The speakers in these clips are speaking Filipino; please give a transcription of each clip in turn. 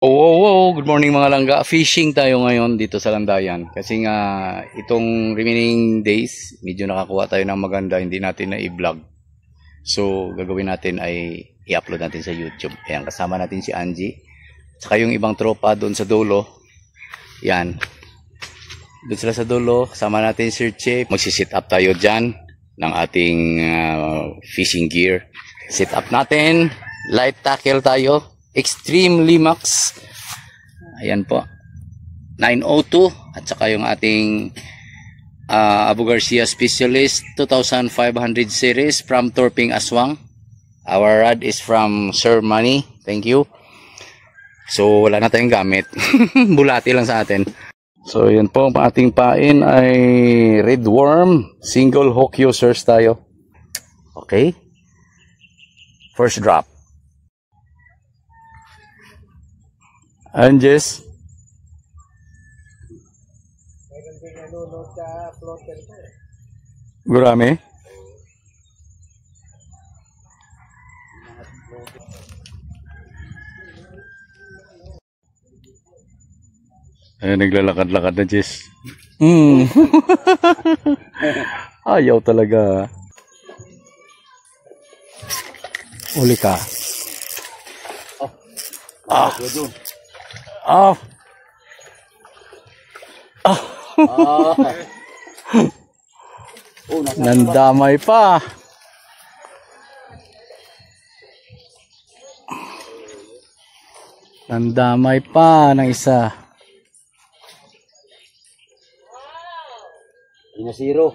Good morning mga langga. Fishing tayo ngayon dito sa Landayan. Kasi nga itong remaining days, medyo nakakuha tayo ng maganda, hindi natin na i-vlog. So gagawin natin ay i-upload natin sa YouTube. Ayan, kasama natin si Angie. Saka yung ibang tropa doon sa dulo. Yan. Doon sila sa dulo, kasama natin si Sir Che. Magsi-sit up tayo dyan ng ating fishing gear. Sit up natin. Light tackle tayo. Extreme Limax. Ayan po. 902. At saka yung ating Abu Garcia Specialist 2500 series from Torping Aswang. Our rod is from Sir Money. Thank you. So wala na tayong gamit. Bulati lang sa atin. So yun po. Ang ating pain ay red worm. Single hook users tayo. Okay. First drop. Anges. Gurami. Ay, naglalakad-lakad na, Jess. Ayaw talaga. Uli ka. Nandamay pa. Nandamay pa ng isa. Ina zero.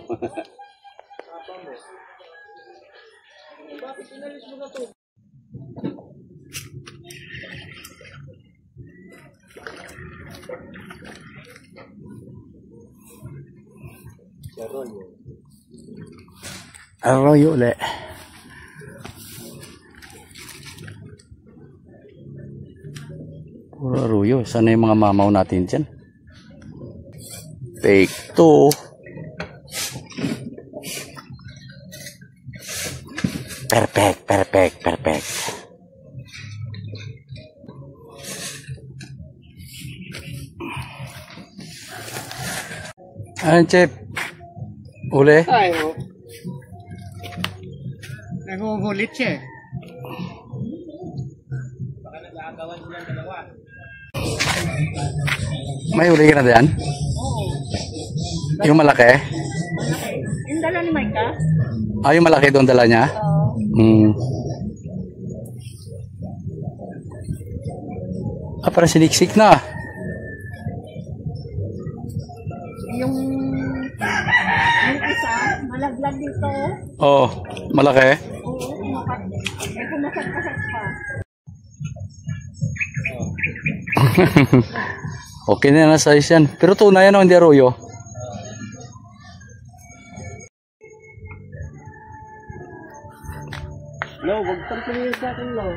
Arroyo ulit. Puro arroyo. Sana yung mga mamaw natin dyan. Take 2. Perfect. Ayan, Chef. Uli. Ay, oh. Nagugulit siya eh. Baka nag-aagawan silang dalawa. May uli ka na diyan? Oo. Yung malaki? Malaki. Yung dala ni Micah? Yung malaki doon dala niya? Oo. Parang siniksik na. Yung isa, malaglag dito. Oo, malaki. Oo, may kumasag-kasag pa. Okay na na size yan. Pero tunay yan o hindi arroyo? No, wag kang tumingin sa akin, no.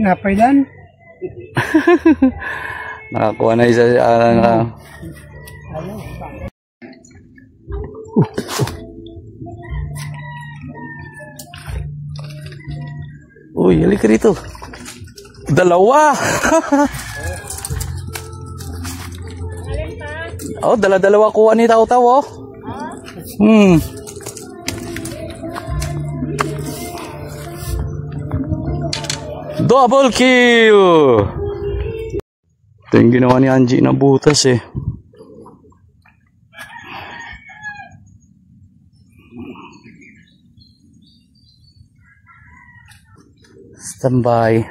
Napailan? Nakakuha na isa. Uy, halika rito. Dalawa! Oh, dala-dalawa kuha ni Tao-Tao, oh. Double kill! Ito yung ginawa ni Angie na butas eh. Standby.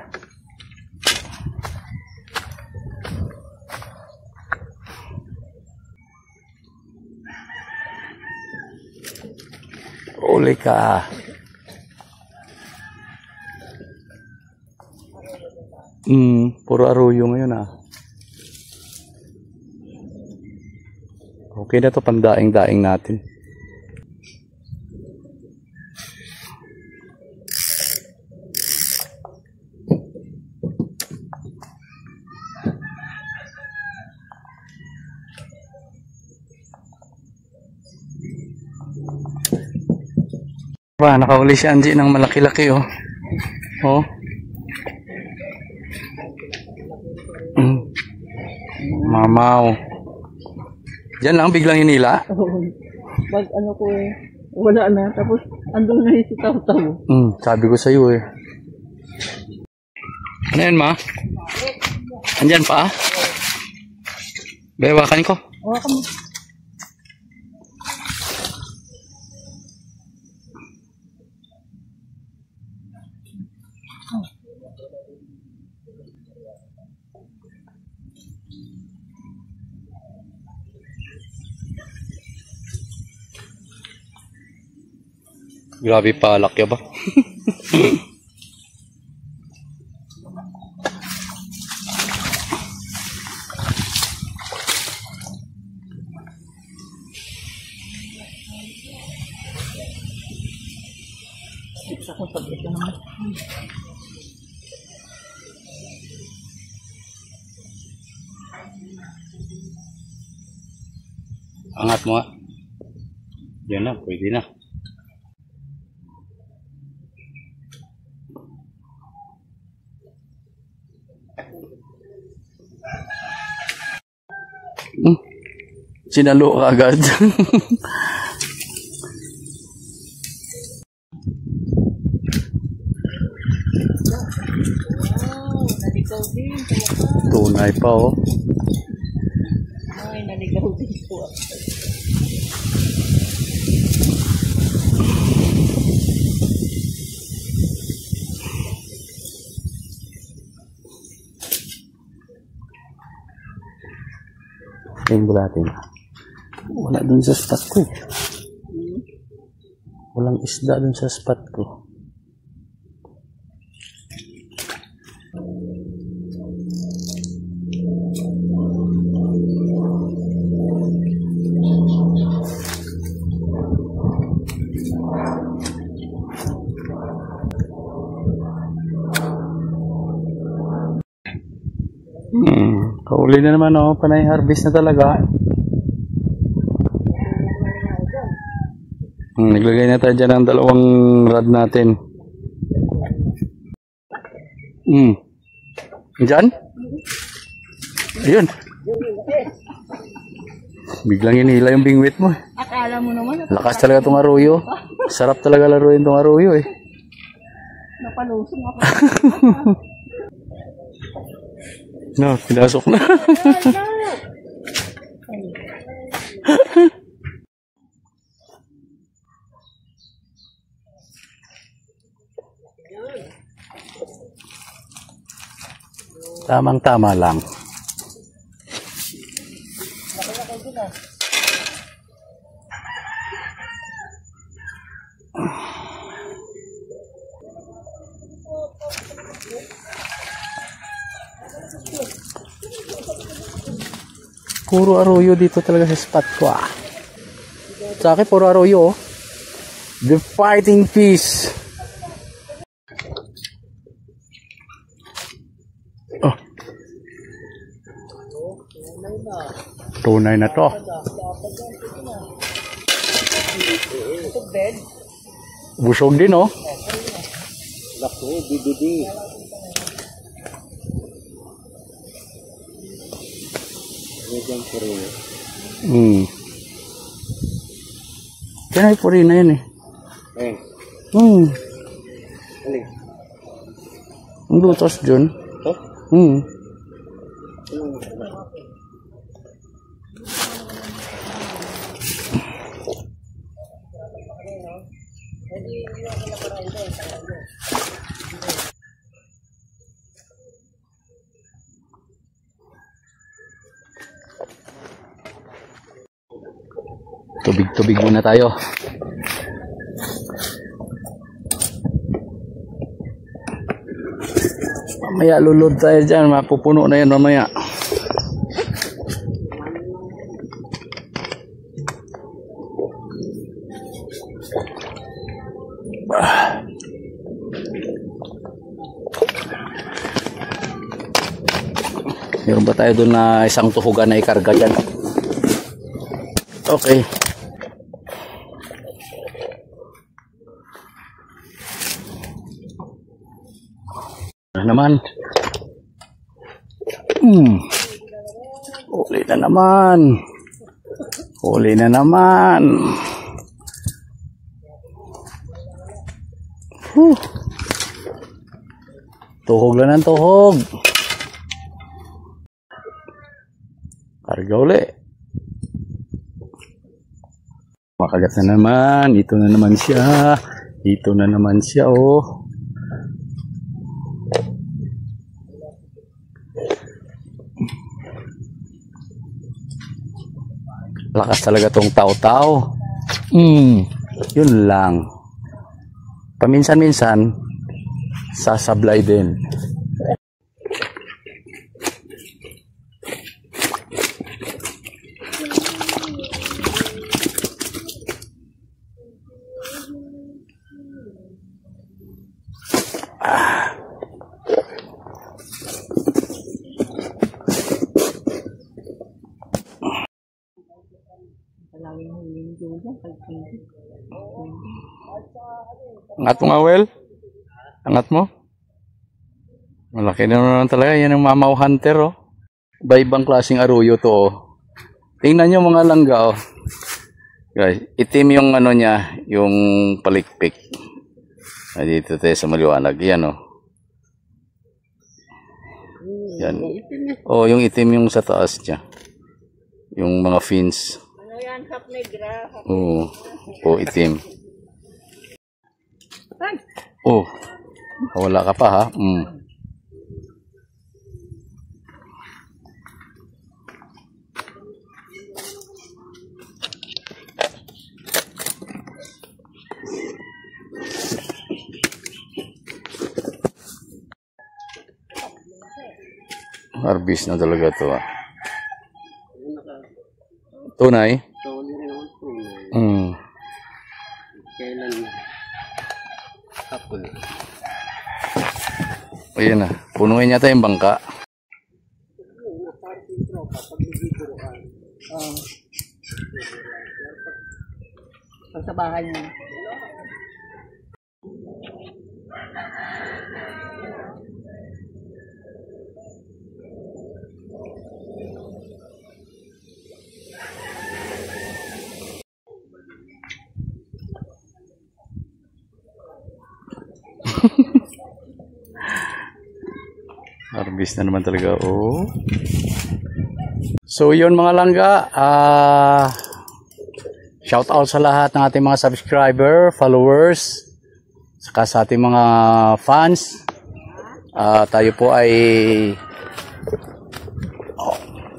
Uli ka. Puro arroyo ngayon ah. Okay na to, pandaing-daing natin. Nakauli si Angie ng malaki-laki oh. Oh. Mamaw. Diyan lang, biglang hinila. Pag ano ko eh, wala na. Tapos, andun na yung si Taw-Taw. Sabi ko sa'yo eh. Ano yan, ma? Andyan pa? Bewakan ko. Hawakan mo. Grabe palak ya ba? Isa ko sabi ito naman. Angat mo nga. Yan na, pwede na. Sinalo ka agad. Naligaw din. Tunay pa oh. Ay, naligaw din po. Tingnan natin. Wala dun sa spot ko. Walang isda dun sa spot ko. Kauli na naman oh, panay harvest na talaga. Naglagay na tayo dyan ng dalawang rod natin. Dyan? Ayun. Biglang inila yung bingwit mo. Akala mo naman. Lakas talaga itong arroyo. Sarap talaga laruin itong arroyo eh. Napalusong ako. No, pinasok na. Tamang-tama lang. Puro arroyo dito talaga sa spot ko ah. Sa akin puro arroyo oh. The fighting fish. Oh. Tunay na to. Busog din oh. Lako, bibidi. Medyan purino. Yan ay purino yan eh. Ayun. Aling? Ang lutos dyan. Ito? Tubig-tubig muna tayo. Mamaya lulod tayo dyan. Mapupuno na yan mamaya. Meron ba tayo doon na isang tuhugan na ikarga dyan? Okay. Naman. Huli na naman. Huli na naman. Tuhog lang ng tuhog. Karga uli. Makagat na naman. Ito na naman siya. Ito na naman siya, oh. Lakas talaga tong tao-tao. Yun lang. Paminsan-minsan, sasablay din. Angat mo nga, Well. Angat mo. Malaki na naman talaga. Yan ang mamaw hunter, oh. Iba-ibang klaseng aruyo to, oh. Tingnan nyo mga langga, oh. Guys, itim yung ano niya, yung palikpik. Dito tayo sa maliwanag. Yan, oh. Yan. Oh, yung itim yung sa taas niya. Yung mga fins. Ano yan? Hap negra. Oo. Oh, itim. Oh. Wala ka pa, ha? Harvest na talaga to, ah. Tunay? Kailan? Hapon. Ayan na. Punuin yata yung bangka. Pag sa bahay niya. Harvest na naman talaga, oh. So yun mga langga, shout out sa lahat ng ating mga subscriber, followers, saka sa ating mga fans. Tayo po ay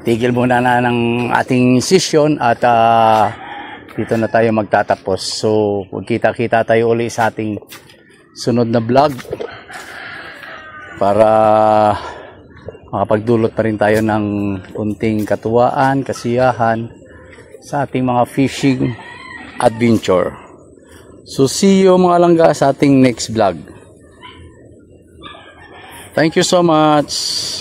tigil muna na ng ating session at dito na tayo magtatapos. So magkita-kita tayo uli sa ating sunod na vlog para makapagdulot pa rin tayo ng kunting katuwaan, kasiyahan sa ating mga fishing adventure. So see you mga langga sa ating next vlog. Thank you so much.